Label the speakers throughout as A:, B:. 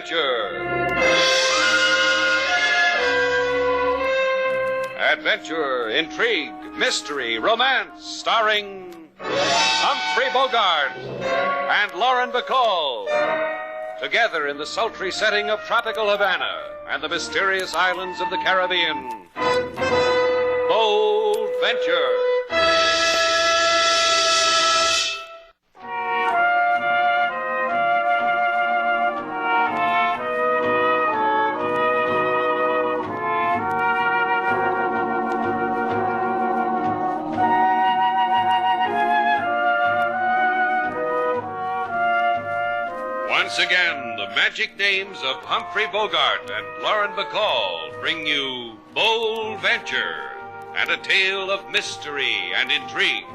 A: Adventure. Adventure, intrigue, mystery, romance, starring Humphrey Bogart and Lauren Bacall. Together in the sultry setting of tropical Havana and the mysterious islands of the Caribbean. Bold Venture. Once again, the magic names of Humphrey Bogart and Lauren Bacall bring you Bold Venture and a tale of mystery and intrigue.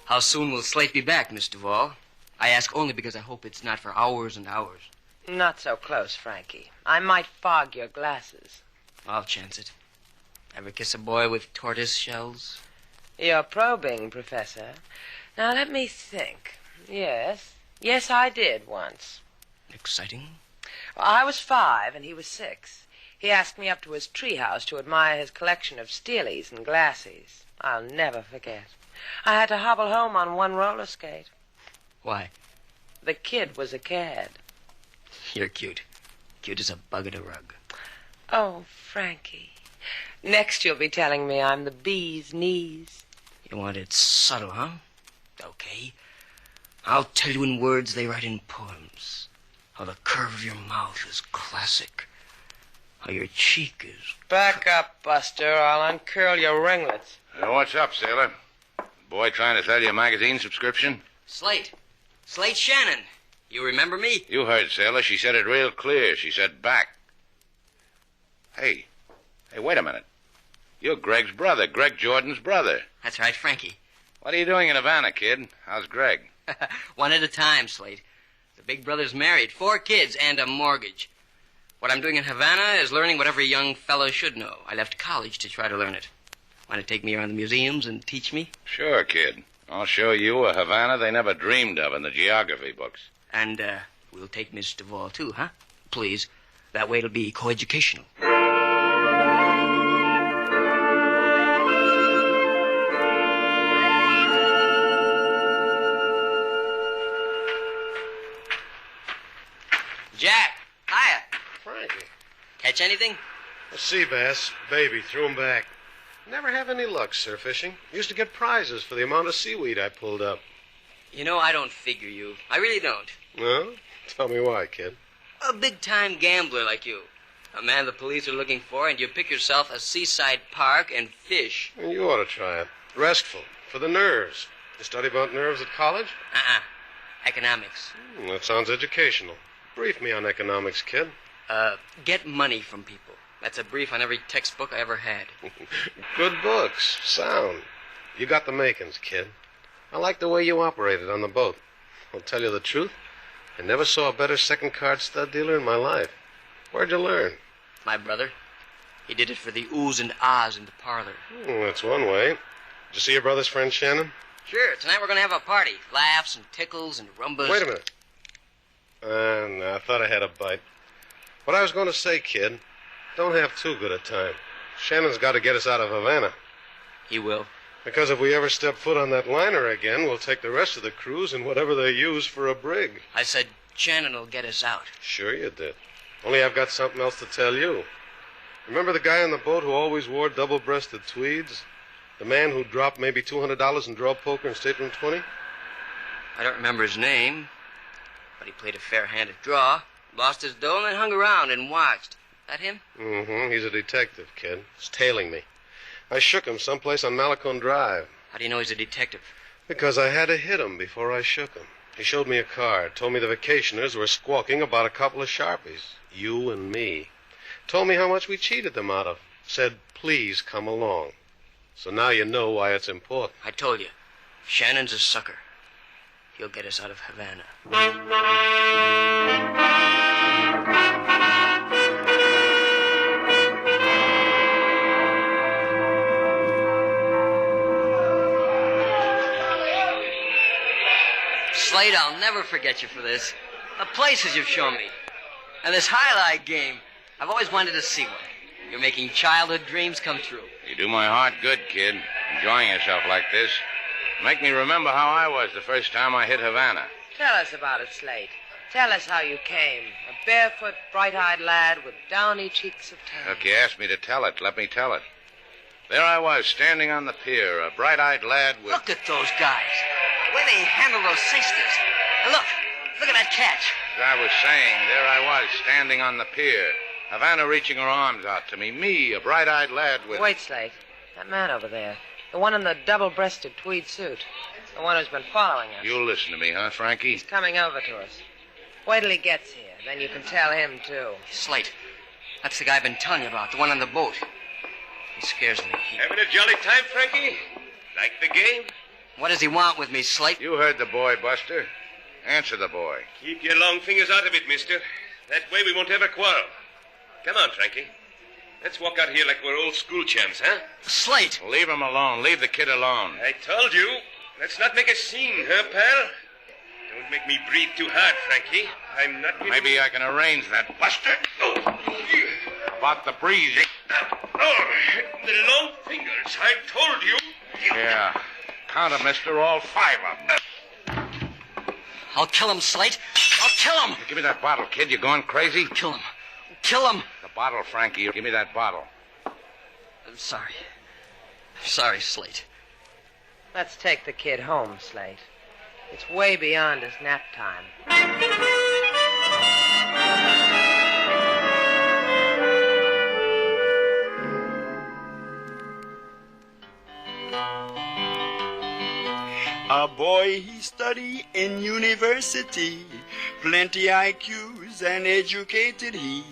B: How soon will Slate be back, Miss Duval? I ask only because I hope it's not for hours and hours.
C: Not so close, Frankie. I might fog your glasses.
B: I'll chance it. Ever kiss a boy with tortoise shells?
C: You're probing, Professor. Now, let me think. Yes, I did once.
B: Exciting?
C: Well, I was 5 and he was 6. He asked me up to his treehouse to admire his collection of steelies and glassies. I'll never forget. I had to hobble home on one roller skate.
B: Why?
C: The kid was a cad.
B: You're cute. Cute as a bug in a rug.
C: Oh, Frankie. Next you'll be telling me I'm the bee's knees.
B: You want it subtle, huh? Okay. I'll tell you in words they write in poems. How the curve of your mouth is classic. How your cheek is...
C: Back up, Buster. I'll uncurl your ringlets.
D: What's up, Sailor? Boy trying to sell you a magazine subscription?
B: Slate Shannon. You remember me?
D: You heard, Sailor. She said it real clear. She said back. Hey, wait a minute. You're Greg's brother, Greg Jordan's brother.
B: That's right, Frankie.
D: What are you doing in Havana, kid? How's Greg?
B: One at a time, Slate. The big brother's married, 4 kids, and a mortgage. What I'm doing in Havana is learning what every young fellow should know. I left college to try to learn it. Want to take me around the museums and teach me?
D: Sure, kid. I'll show you a Havana they never dreamed of in the geography books.
B: And, we'll take Miss Duval, too, huh? Please. That way it'll be coeducational. Jack, hiya.
E: Frankie.
B: Catch anything?
E: A sea bass, baby, threw him back. Never have any luck surf fishing. Used to get prizes for the amount of seaweed I pulled up.
B: You know, I don't figure you. I really don't.
E: No? Tell me why, kid.
B: A big-time gambler like you. A man the police are looking for, and you pick yourself a seaside park and fish.
E: And you ought to try it. Restful. For the nerves. You study about nerves at college?
B: Economics.
E: That sounds educational. Brief me on economics, kid.
B: Get money from people. That's a brief on every textbook I ever had.
E: Good books. Sound. You got the makings, kid. I like the way you operated on the boat. I'll tell you the truth. I never saw a better second card stud dealer in my life. Where'd you learn?
B: My brother. He did it for the oohs and ahs in the parlor.
E: That's one way. Did you see your brother's friend, Shannon?
B: Sure. Tonight we're going to have a party. Laughs and tickles and rumbas.
E: Wait a minute. No, I thought I had a bite. What I was going to say, kid, don't have too good a time. Shannon's got to get us out of Havana.
B: He will.
E: Because if we ever step foot on that liner again, we'll take the rest of the cruise in whatever they use for a brig.
B: I said Shannon will get us out.
E: Sure you did. Only I've got something else to tell you. Remember the guy on the boat who always wore double-breasted tweeds? The man who dropped maybe $200 in draw poker in Stateroom 20?
B: I don't remember his name, but he played a fair hand at draw, lost his dough, and then hung around and watched. That him?
E: Mm-hmm. He's a detective, kid. He's tailing me. I shook him someplace on Malecon Drive.
B: How do you know he's a detective?
E: Because I had to hit him before I shook him. He showed me a card, told me the vacationers were squawking about a couple of Sharpies. You and me. Told me how much we cheated them out of. Said, please come along. So now you know why it's important.
B: I told you. Shannon's a sucker. He'll get us out of Havana. Slate, I'll never forget you for this. The places you've shown me. And this highlight game. I've always wanted to see one. You're making childhood dreams come true.
D: You do my heart good, kid. Enjoying yourself like this. Make me remember how I was the first time I hit Havana.
C: Tell us about it, Slate. Tell us how you came. A barefoot, bright-eyed lad with downy cheeks of tan.
D: Look, you asked me to tell it. Let me tell it. There I was, standing on the pier, a bright-eyed lad with...
B: Look at those guys. The way they handle those sisters. And look at that catch.
D: As I was saying, there I was, standing on the pier. Havana reaching her arms out to me. Me, a bright-eyed lad with...
C: Wait, Slate. That man over there. The one in the double-breasted tweed suit. The one who's been following us.
D: You'll listen to me, huh, Frankie?
C: He's coming over to us. Wait till he gets here. Then you can tell him, too.
B: Slate. That's the guy I've been telling you about, the one on the boat. He scares me.
F: Having a jolly time, Frankie? Like the game?
B: What does he want with me, Slate?
D: You heard the boy, Buster. Answer the boy.
F: Keep your long fingers out of it, mister. That way we won't ever quarrel. Come on, Frankie. Let's walk out here like we're old school chums, huh?
B: Slate!
D: Leave him alone. Leave the kid alone.
F: I told you. Let's not make a scene, huh, pal? Don't make me breathe too hard, Frankie. I'm not giving...
D: Maybe I can arrange that. Buster!
F: Oh.
D: About the breeze.
F: Oh, the long fingers. I told you.
D: Yeah. Count 'em, mister. All 5 of them.
B: I'll kill him, Slate. I'll kill him.
D: Give me that bottle, kid. You going crazy?
B: Kill him. Kill him.
D: The bottle, Frankie. Give me that bottle.
B: I'm sorry. I'm sorry, Slate.
C: Let's take the kid home, Slate. It's way beyond his nap time.
G: A boy he study in university, plenty IQs and educated he.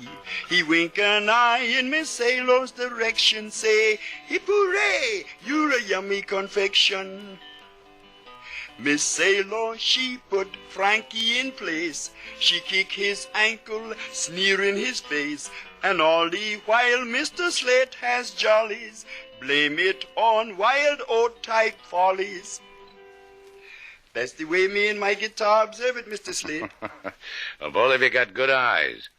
G: He wink an eye in Miss Sailor's direction, say, hip hooray, you're a yummy confection. Miss Sailor, she put Frankie in place. She kick his ankle, sneer in his face. And all the while Mr. Slate has jollies, blame it on wild oat-type follies. That's the way me and my guitar observe it, Mr. Slate.
D: Well, both of you got good eyes.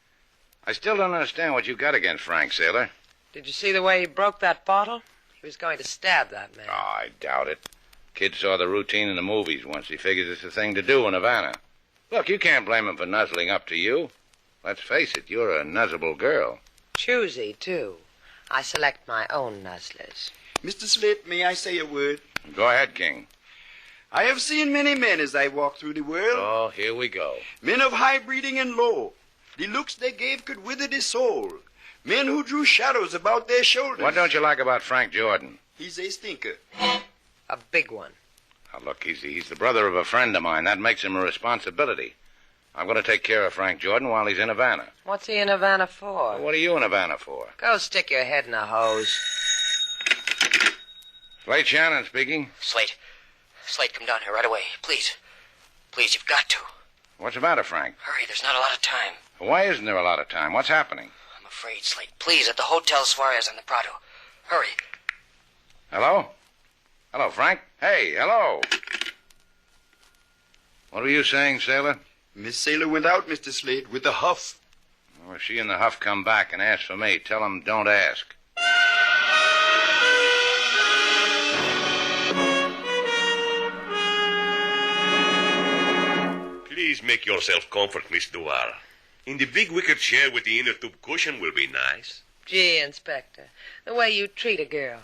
D: I still don't understand what you got against Frank, Sailor.
C: Did you see the way he broke that bottle? He was going to stab that man.
D: Oh, I doubt it. Kid saw the routine in the movies once. He figures it's the thing to do in Havana. Look, you can't blame him for nuzzling up to you. Let's face it, you're a nuzzable girl.
C: Choosy, too. I select my own nuzzlers.
G: Mr. Slate, may I say a word?
D: Go ahead, King.
G: I have seen many men as I walk through the world.
D: Oh, here we go.
G: Men of high breeding and low. The looks they gave could wither the soul. Men who drew shadows about their shoulders.
D: What don't you like about Frank Jordan?
G: He's a stinker.
C: A big one.
D: Now, look, he's the brother of a friend of mine. That makes him a responsibility. I'm going to take care of Frank Jordan while he's in Havana.
C: What's he in Havana for?
D: Well, what are you in Havana for?
C: Go stick your head in a hose.
D: Slate Shannon speaking.
B: Slate, come down here right away. Please. Please, you've got to.
D: What's the matter, Frank?
B: Hurry, there's not a lot of time.
D: Why isn't there a lot of time? What's happening?
B: I'm afraid, Slate. Please, at the Hotel Suarez on the Prado. Hurry.
D: Hello? Hello, Frank? Hey, hello. What were you saying, Sailor?
G: Miss Sailor went out, Mr. Slate, with a huff.
D: Well, if she and the Huff come back and ask for me, tell them don't ask.
F: Please make yourself comfort, Miss Duval. In the big wicker chair with the inner tube cushion will be nice.
C: Gee, Inspector, the way you treat a girl.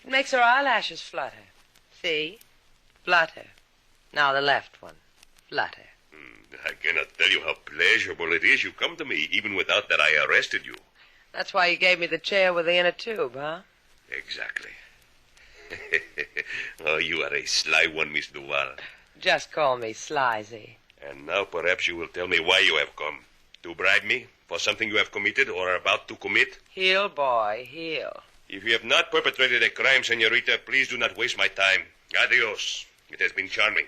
C: It makes her eyelashes flutter. See? Flutter. Now the left one. Flutter.
F: I cannot tell you how pleasurable it is you come to me, even without that I arrested you.
C: That's why you gave me the chair with the inner tube, huh?
F: Exactly. Oh, you are a sly one, Miss Duval.
C: Just call me Slizy.
F: And now perhaps you will tell me why you have come. To bribe me for something you have committed or are about to commit?
C: Heel, boy, heel.
F: If you have not perpetrated a crime, senorita, please do not waste my time. Adios. It has been charming.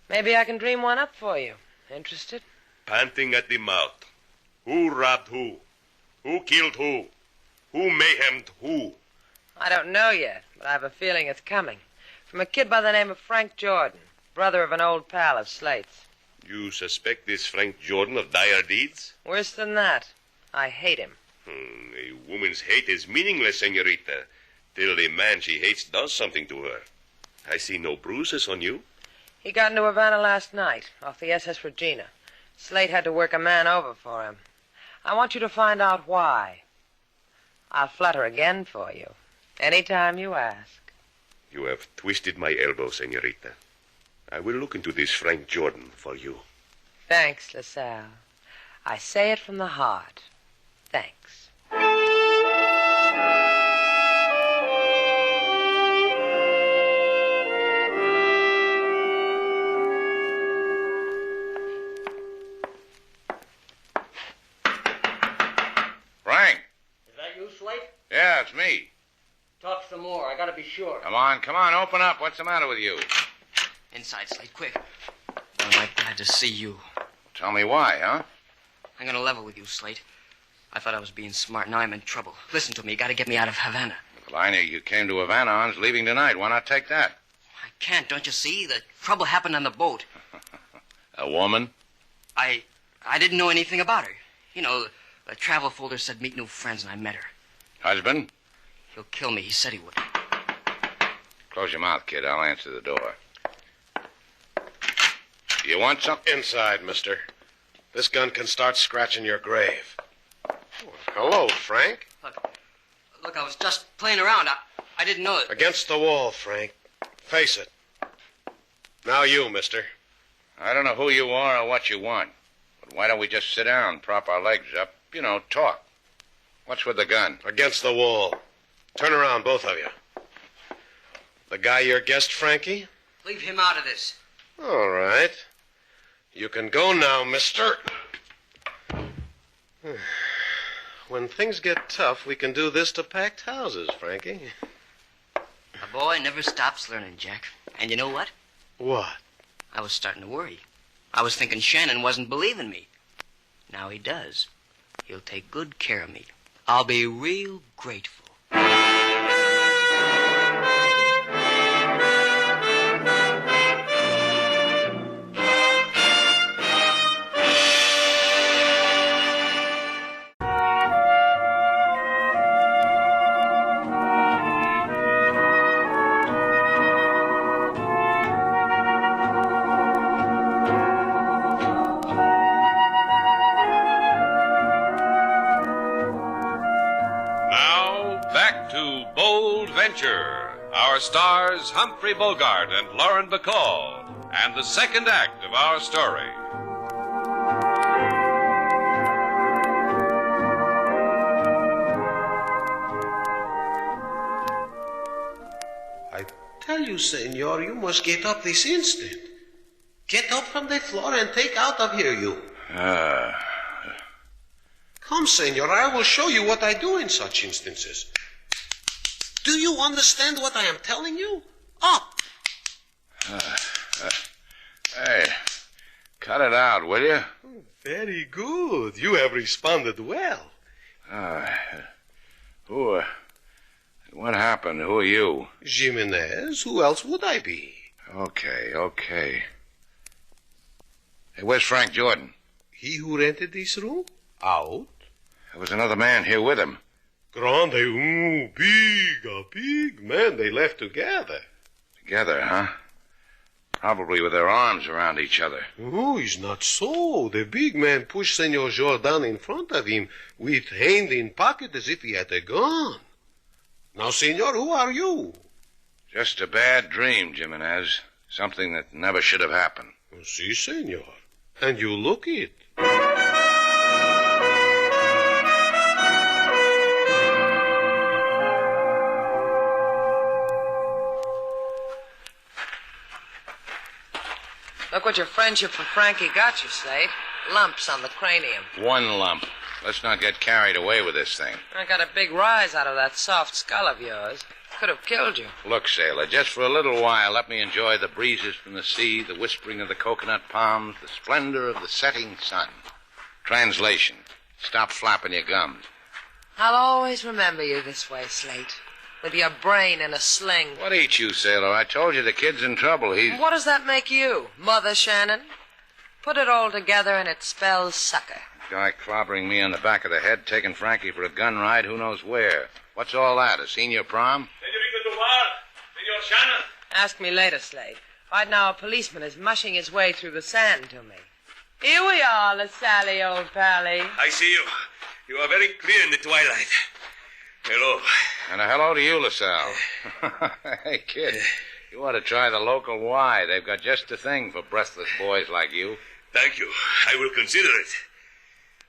C: Maybe I can dream one up for you. Interested?
F: Panting at the mouth. Who robbed who? Who killed who? Who mayhemed who?
C: I don't know yet, but I have a feeling it's coming. From a kid by the name of Frank Jordan, brother of an old pal of Slate's.
F: You suspect this Frank Jordan of dire deeds?
C: Worse than that. I hate him.
F: A woman's hate is meaningless, senorita, till the man she hates does something to her. I see no bruises on you.
C: He got into Havana last night, off the SS Regina. Slate had to work a man over for him. I want you to find out why. I'll flutter again for you, any time you ask.
F: You have twisted my elbow, senorita. I will look into this Frank Jordan for you.
C: Thanks, LaSalle. I say it from the heart. Thanks.
D: Frank?
B: Is that you, Slate?
D: Yeah, it's me.
B: Talk some more. I gotta be sure.
D: Come on, open up. What's the matter with you?
B: Inside, Slate, quick. Am I glad to see you?
D: Tell me why, huh?
B: I'm gonna level with you, Slate. I thought I was being smart. Now I'm in trouble. Listen to me. You gotta get me out of Havana.
D: The liner you came to Havana on's leaving tonight. Why not take that?
B: I can't, don't you see? The trouble happened on the boat.
D: A woman?
B: I didn't know anything about her. You know, the travel folder said meet new friends, and I met her.
D: Husband?
B: He'll kill me. He said he would.
D: Close your mouth, kid. I'll answer the door. You want something?
E: Inside, mister. This gun can start scratching your grave. Oh, hello, Frank.
B: Look, I was just playing around. I didn't know it.
E: Against the wall, Frank. Face it. Now you, mister.
D: I don't know who you are or what you want. But why don't we just sit down, prop our legs up, talk? What's with the gun?
E: Against the wall. Turn around, both of you. The guy your guest, Frankie?
B: Leave him out of this.
E: All right. You can go now, mister. When things get tough, we can do this to packed houses, Frankie.
B: A boy never stops learning, Jack. And you know what?
E: What?
B: I was starting to worry. I was thinking Shannon wasn't believing me. Now he does. He'll take good care of me. I'll be real grateful.
A: Our stars, Humphrey Bogart and Lauren Bacall, and the second act of our story.
E: I tell you, senor, you must get up this instant. Get up from the floor and take out of here, you. Come, senor, I will show you what I do in such instances. Do you understand what I am telling you? Up!
D: Hey, cut it out, will you?
E: Very good. You have responded well.
D: What happened? Who are you?
E: Jimenez. Who else would I be?
D: Okay. Hey, where's Frank Jordan?
E: He who rented this room? Out.
D: There was another man here with him.
E: Grande, a big man. They left together.
D: Together, huh? Probably with their arms around each other.
E: Oh, it's not so. The big man pushed Senor Jordan in front of him with hand in pocket as if he had a gun. Now, senor, who are you?
D: Just a bad dream, Jimenez. Something that never should have happened.
E: Si, senor. And you look it.
C: Look what your friendship for Frankie got you, Slate. Lumps on the cranium.
D: One lump. Let's not get carried away with this thing.
C: I got a big rise out of that soft skull of yours. Could have killed you.
D: Look, sailor, just for a little while, let me enjoy the breezes from the sea, the whispering of the coconut palms, the splendor of the setting sun. Translation. Stop flapping your gums.
C: I'll always remember you this way, Slate. With your brain in a sling.
D: What eats you, sailor? I told you the kid's in trouble.
C: What does that make you, Mother Shannon? Put it all together and it spells sucker.
D: Guy clobbering me on the back of the head, taking Frankie for a gun ride who knows where. What's all that, a senior prom?
F: Senorita Duval, Senor Shannon.
C: Ask me later, Slade. Right now a policeman is mushing his way through the sand to me. Here we are, LaSalle, old pally.
F: I see you. You are very clear in the twilight. Hello.
D: And a hello to you, LaSalle. Hey, kid, you ought to try the local Y. They've got just the thing for breathless boys like you.
F: Thank you. I will consider it.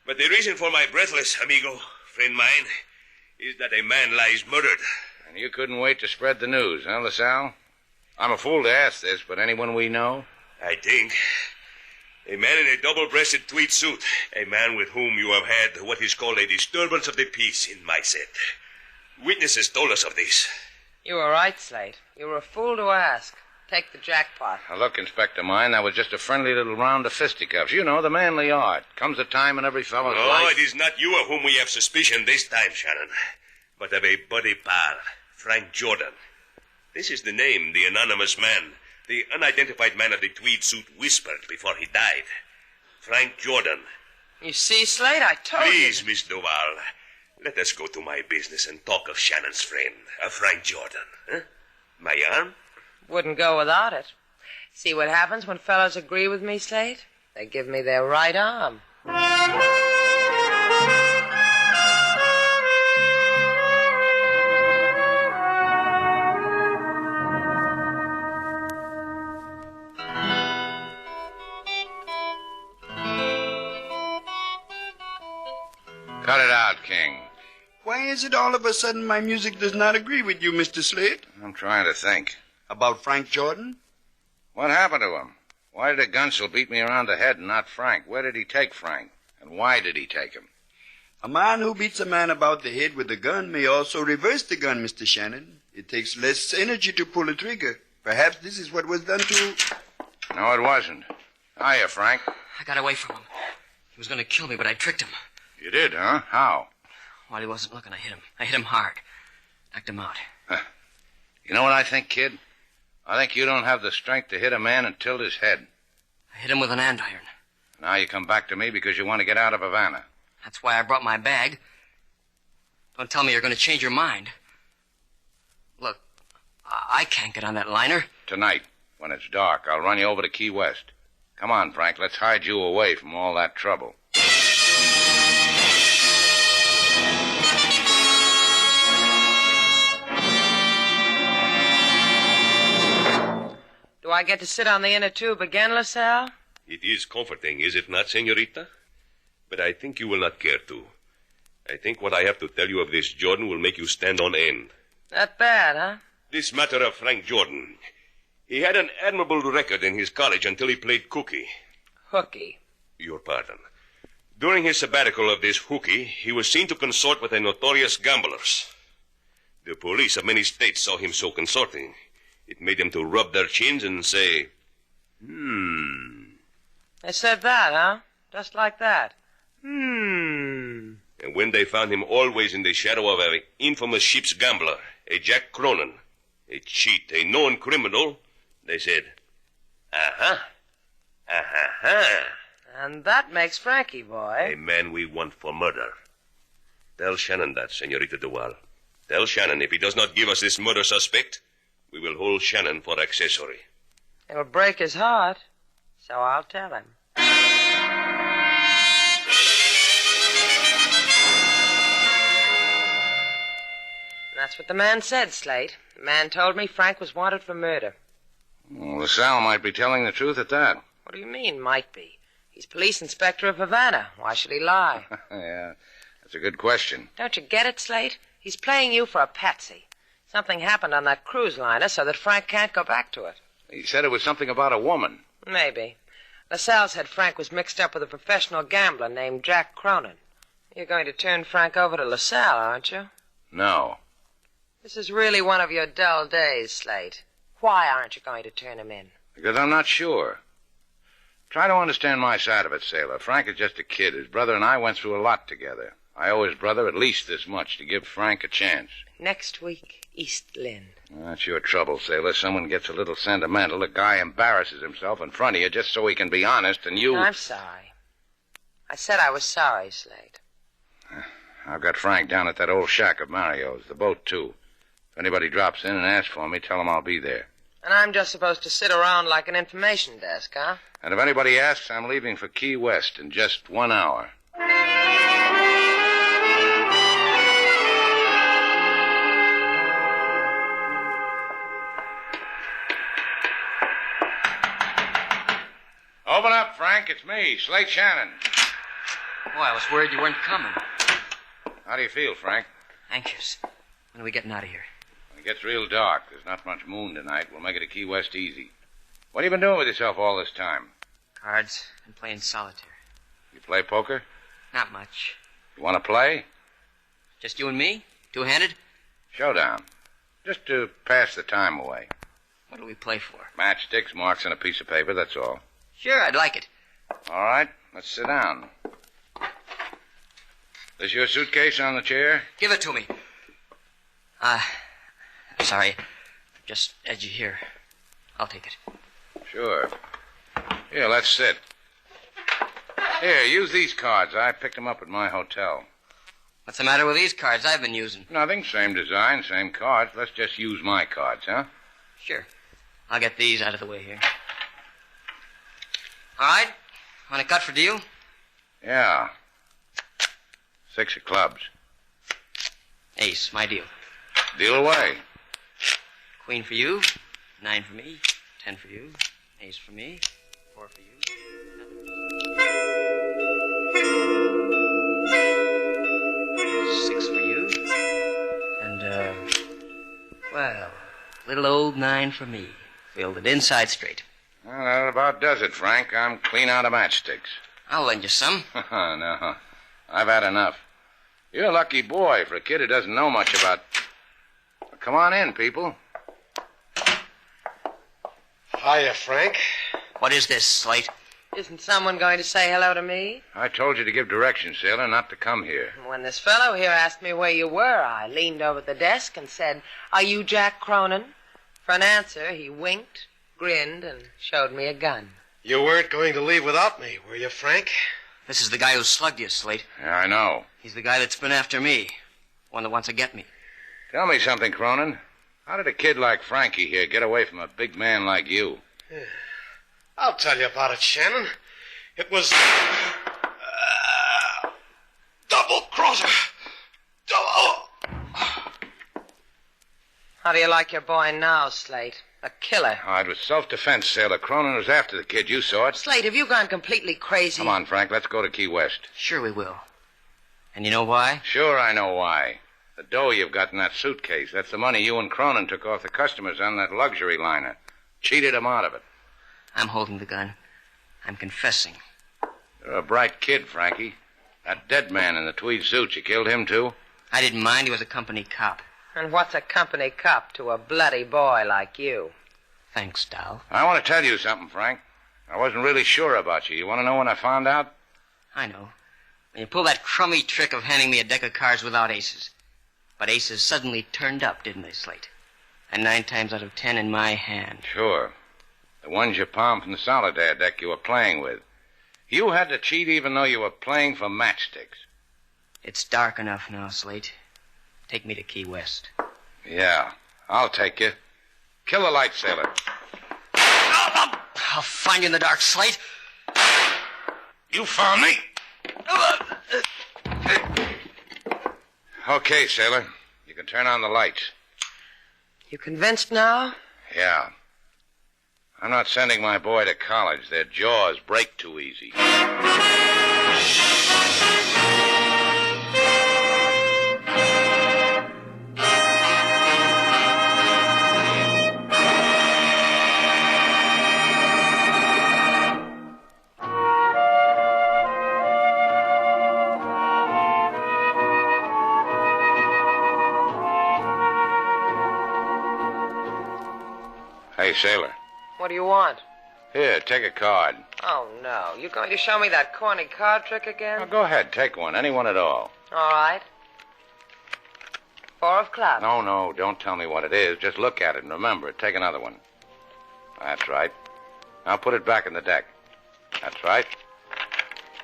F: But the reason for my breathless, amigo, friend mine, is that a man lies murdered.
D: And you couldn't wait to spread the news, huh, LaSalle? I'm a fool to ask this, but anyone we know?
F: I think. A man in a double-breasted tweed suit. A man with whom you have had what is called a disturbance of the peace in my set. Witnesses told us of this.
C: You were right, Slade. You were a fool to ask. Take the jackpot.
D: Now, look, Inspector mine, that was just a friendly little round of fisticuffs. You know, the manly art. Comes a time in every fellow's life.
F: No, it is not you of whom we have suspicion this time, Shannon, but of a buddy pal, Frank Jordan. This is the name the anonymous man, the unidentified man of the tweed suit, whispered before he died. Frank Jordan.
C: You see, Slade, I told you.
F: Please, Miss Duval, let us go to my business and talk of Shannon's friend, Frank Jordan. Huh? My arm?
C: Wouldn't go without it. See what happens when fellows agree with me, Slade? They give me their right arm.
D: Cut it out, King.
G: Why is it all of a sudden my music does not agree with you, Mr. Slade?
D: I'm trying to think.
G: About Frank Jordan?
D: What happened to him? Why did a gunsel beat me around the head and not Frank? Where did he take Frank? And why did he take him?
G: A man who beats a man about the head with a gun may also reverse the gun, Mr. Shannon. It takes less energy to pull a trigger. Perhaps this is what was done to...
D: No, it wasn't. Hiya, Frank.
B: I got away from him. He was going to kill me, but I tricked him.
D: You did, huh? How?
B: While he wasn't looking, I hit him. I hit him hard. Knocked him out.
D: You know what I think, kid? I think you don't have the strength to hit a man and tilt his head.
B: I hit him with an andiron.
D: Now you come back to me because you want to get out of Havana.
B: That's why I brought my bag. Don't tell me you're going to change your mind. Look, I can't get on that liner.
D: Tonight, when it's dark, I'll run you over to Key West. Come on, Frank, let's hide you away from all that trouble.
C: Do I get to sit on the inner tube again, LaSalle?
F: It is comforting, is it not, senorita? But I think you will not care to. I think what I have to tell you of this Jordan will make you stand on end.
C: That bad, huh?
F: This matter of Frank Jordan. He had an admirable record in his college until he played hooky.
C: Hooky.
F: Your pardon. During his sabbatical of this hooky, he was seen to consort with the notorious gamblers. The police of many states saw him so consorting. It made them to rub their chins and say,
C: They said that, huh? Just like that.
F: And when they found him always in the shadow of an infamous ship's gambler, a Jack Cronin, a cheat, a known criminal, they said,
C: And that makes Frankie, boy.
F: a man we want for murder. Tell Shannon that, Senorita Duval. Tell Shannon if he does not give us this murder suspect, we will hold Shannon for accessory.
C: It'll break his heart, so I'll tell him. That's what the man said, Slate. The man told me Frank was wanted for murder.
D: Well, LaSalle might be telling the truth at that.
C: What do you mean, might be? He's police inspector of Havana. Why should he lie?
D: Yeah, that's a good question.
C: Don't you get it, Slate? He's playing you for a patsy. Something happened on that cruise liner so that Frank can't go back to it.
D: He said it was something about a woman.
C: Maybe. LaSalle said Frank was mixed up with a professional gambler named Jack Cronin. You're going to turn Frank over to LaSalle, aren't you?
D: No.
C: This is really one of your dull days, Slate. Why aren't you going to turn him in?
D: Because I'm not sure. Try to understand my side of it, Sailor. Frank is just a kid. His brother and I went through a lot together. I owe his brother at least this much to give Frank a chance.
C: Next week, East Lynn.
D: That's your trouble, Sailor. Someone gets a little sentimental. A guy embarrasses himself in front of you just so he can be honest, and you...
C: I'm sorry. I said I was sorry, Slate.
D: I've got Frank down at that old shack of Mario's, the boat, too. If anybody drops in and asks for me, tell them I'll be there.
C: And I'm just supposed to sit around like an information desk, huh?
D: And if anybody asks, I'm leaving for Key West in just 1 hour. Open up, Frank. It's me, Slate Shannon.
B: Boy, I was worried you weren't coming.
D: How do you feel, Frank?
B: Anxious. When are we getting out of here?
D: When it gets real dark, there's not much moon tonight. We'll make it to Key West easy. What have you been doing with yourself all this time?
B: Cards and playing solitaire.
D: You play poker?
B: Not much.
D: You want to play?
B: Just you and me? Two-handed?
D: Showdown. Just to pass the time away.
B: What do we play for?
D: Matchsticks, marks on a piece of paper, that's all.
B: Sure, I'd like it.
D: All right, let's sit down. This your suitcase on the chair?
B: Give it to me. Sorry. Just edgy here. I'll take it.
D: Sure. Here, let's sit. Here, use these cards. I picked them up at my hotel.
B: What's the matter with these cards I've been using?
D: Nothing. Same design, same cards. Let's just use my cards, huh?
B: Sure. I'll get these out of the way here. All right. Want a cut for deal?
D: Yeah. 6 of clubs.
B: Ace, my deal.
D: Deal away.
B: Queen for you. 9 for me. 10 for you. Ace for me. 4 for you. 6 for you. And, well, little old 9 for me. Filled it inside straight.
D: Well, that about does it, Frank. I'm clean out of matchsticks.
B: I'll lend you some.
D: No, I've had enough. You're a lucky boy for a kid who doesn't know much about... Come on in, people.
E: Hiya, Frank.
B: What is this, Slate?
C: Isn't someone going to say hello to me?
D: I told you to give directions, Sailor, not to come here.
C: When this fellow here asked me where you were, I leaned over the desk and said, "Are you Jack Cronin?" For an answer, he winked, grinned, and showed me a gun.
E: You weren't going to leave without me, were you, Frank?
B: This is the guy who slugged you, Slate.
D: Yeah, I know.
B: He's the guy that's been after me. One that wants to get me.
D: Tell me something, Cronin. How did a kid like Frankie here get away from a big man like you?
E: I'll tell you about it, Shannon. It was... double-crosser.
C: How do you like your boy now, Slate? A killer.
D: Oh, it was self-defense, Sailor. Cronin was after the kid. You saw it.
C: Slate, have you gone completely crazy?
D: Come on, Frank. Let's go to Key West.
B: Sure we will. And you know why?
D: Sure, I know why. The dough you've got in that suitcase. That's the money you and Cronin took off the customers on that luxury liner. Cheated them out of it.
B: I'm holding the gun. I'm confessing.
D: You're a bright kid, Frankie. That dead man in the tweed suit, you killed him, too?
B: I didn't mind. He was a company cop.
C: And what's a company cop to a bloody boy like you?
B: Thanks, Dal.
D: I want to tell you something, Frank. I wasn't really sure about you. You want to know when I found out?
B: I know. When you pulled that crummy trick of handing me a deck of cards without aces. But aces suddenly turned up, didn't they, Slate? And 9 times out of 10 in my hand.
D: Sure. The ones you palmed from the solitaire deck you were playing with. You had to cheat even though you were playing for matchsticks.
B: It's dark enough now, Slate. Take me to Key West.
D: Yeah, I'll take you. Kill the light, Sailor.
B: I'll find you in the dark, Slate.
D: You found me. Okay, Sailor. You can turn on the lights.
C: You convinced now?
D: Yeah. I'm not sending my boy to college. Their jaws break too easy. Hey, Sailor.
C: What do you want?
D: Here, take a card.
C: Oh, no. You're going to show me that corny card trick again?
D: Now, go ahead, take one. Any one at all.
C: All right. 4 of clubs.
D: No, don't tell me what it is. Just look at it and remember it. Take another one. That's right. Now put it back in the deck. That's right.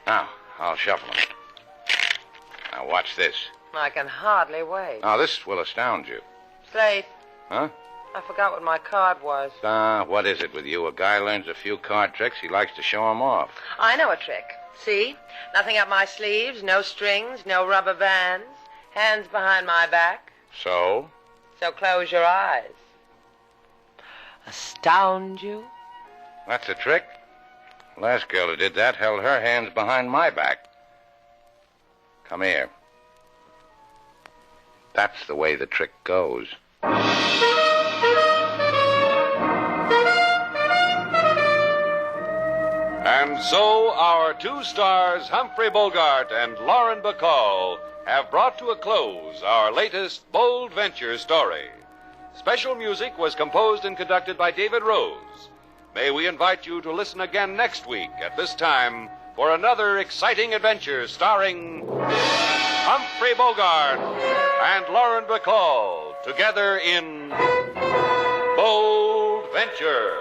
D: Now, I'll shuffle them. Now watch this.
C: I can hardly wait.
D: Now, this will astound you.
C: Slate,
D: Huh?
C: I forgot what my card was.
D: What is it with you? A guy learns a few card tricks, he likes to show 'em off.
C: I know a trick. See? Nothing up my sleeves, no strings, no rubber bands. Hands behind my back.
D: So?
C: So close your eyes. Astound you?
D: That's a trick? Last girl who did that held her hands behind my back. Come here. That's the way the trick goes.
A: And so our 2 stars, Humphrey Bogart and Lauren Bacall, have brought to a close our latest bold venture story. Special music was composed and conducted by David Rose. May we invite you to listen again next week at this time for another exciting adventure starring Humphrey Bogart and Lauren Bacall together in Bold Venture.